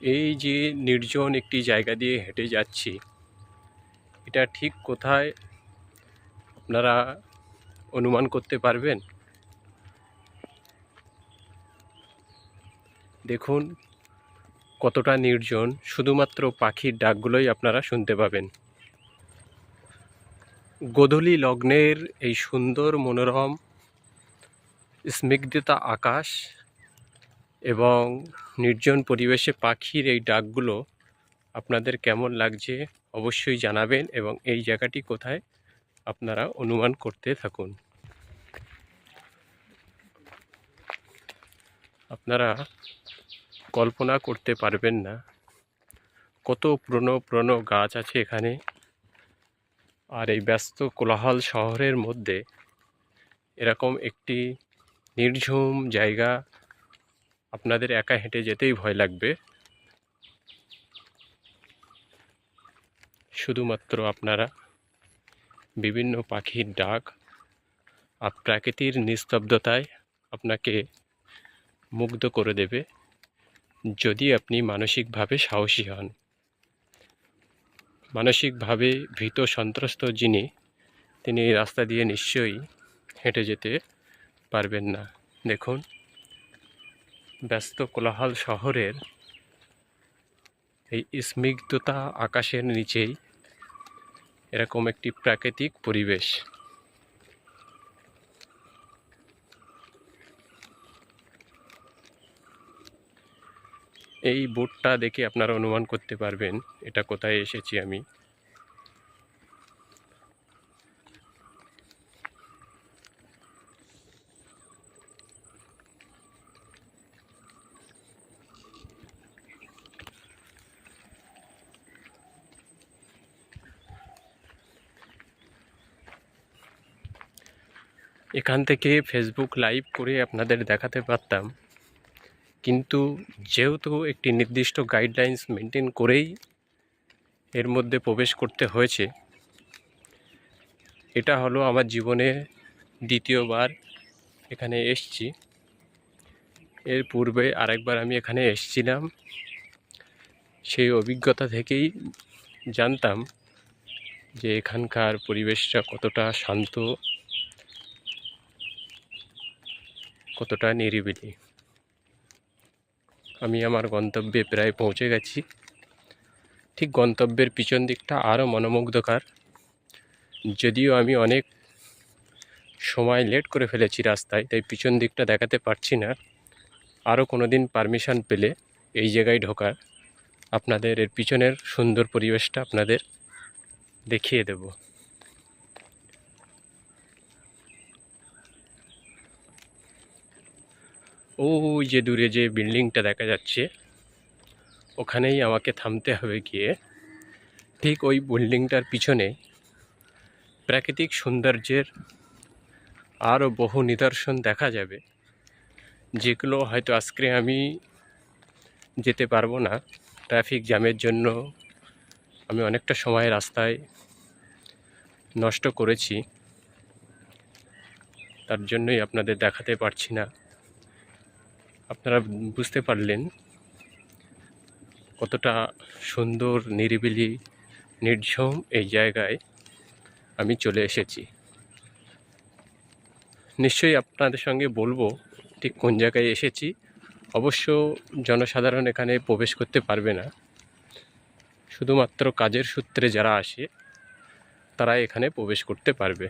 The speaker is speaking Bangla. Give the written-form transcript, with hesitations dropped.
এই যে নির্জন একটি জায়গা দিয়ে হেঁটে যাচ্ছি, এটা ঠিক কোথায় আপনারা অনুমান করতে পারবেন? দেখুন কতটা নির্জন, শুধুমাত্র পাখির ডাকগুলোই আপনারা শুনতে পাবেন। গোধূলি লগ্নের এই সুন্দর মনোরম স্নিগ্ধতা আকাশ এবং নির্জন পরিবেশে পাখির এই ডাকগুলো আপনাদের কেমন লাগছে অবশ্যই জানাবেন, এবং এই জায়গাটি কোথায় আপনারা অনুমান করতে থাকুন। আপনারা কল্পনা করতে পারবেন না কত পুরনো পুরনো গাছ আছে এখানে। আর এই ব্যস্ত কোলাহল শহরের মধ্যে এরকম একটি নির্ঝুম জায়গা আপনাদের একা হেঁটে যেতেই ভয় লাগবে। শুধুমাত্র আপনারা বিভিন্ন পাখির ডাক আর প্রাকৃতির নিস্তব্ধতায় আপনাকে মুগ্ধ করে দেবে, যদি আপনি মানসিকভাবে সাহসী হন। মানসিকভাবে ভীত সন্ত্রস্ত যিনি, তিনি এই রাস্তা দিয়ে নিশ্চয়ই হেঁটে যেতে পারবেন না। দেখুন ব্যস্ত কোলাহল শহরের এই স্নিগ্ধতা আকাশের নিচেই এরকম একটি প্রাকৃতিক পরিবেশ। এই বোর্ডটা দেখে আপনারা অনুমান করতে পারবেন এটা কোথায় এসেছি আমি। এখান থেকে ফেসবুক লাইভ করে আপনাদের দেখাতে পারতাম, কিন্তু যেহেতু একটি নির্দিষ্ট গাইডলাইন্স মেনটেন করেই এর মধ্যে প্রবেশ করতে হয়েছে, এটা হলো আমার জীবনে দ্বিতীয়বার এখানে এসছি। এর পূর্বে আরেকবার আমি এখানে এসেছিলাম, সেই অভিজ্ঞতা থেকেই জানতাম যে এখানকার পরিবেশটা কতটা শান্ত, কতটা নিরিবিলি। আমি আমার গন্তব্যে প্রায় পৌঁছে গেছি। ঠিক গন্তব্যের পিছন দিকটা আরও মনোমুগ্ধকর, যদিও আমি অনেক সময় লেট করে ফেলেছি রাস্তায়, তাই পিছন দিকটা দেখাতে পারছি না। আরও কোনো দিন পারমিশন পেলে এই জায়গায় ঢোকার আপনাদের এর পিছনের সুন্দর পরিবেশটা আপনাদের দেখিয়ে দেব। ওই যে দূরে যে বিল্ডিংটা দেখা যাচ্ছে, ওখানেই আমাকে থামতে হবে গিয়ে। ঠিক ওই বিল্ডিংটার পিছনে প্রাকৃতিক সৌন্দর্যের আরও বহু নিদর্শন দেখা যাবে, যেগুলো হয়তো আজকে আমি যেতে পারবো না। ট্রাফিক জ্যামের জন্য আমি অনেকটা সময় রাস্তায় নষ্ট করেছি, তার জন্যই আপনাদের দেখাতে পারছি না। আপনারা বুঝতে পারলেন কতটা সুন্দর নিরিবিলি নির্ঝুম এই জায়গায় আমি চলে এসেছি। নিশ্চয়ই আপনাদের সঙ্গে বলবো ঠিক কোন জায়গায় এসেছি। অবশ্য জনসাধারণ এখানে প্রবেশ করতে পারবে না, শুধুমাত্র কাজের সূত্রে যারা আসে তারা এখানে প্রবেশ করতে পারবে।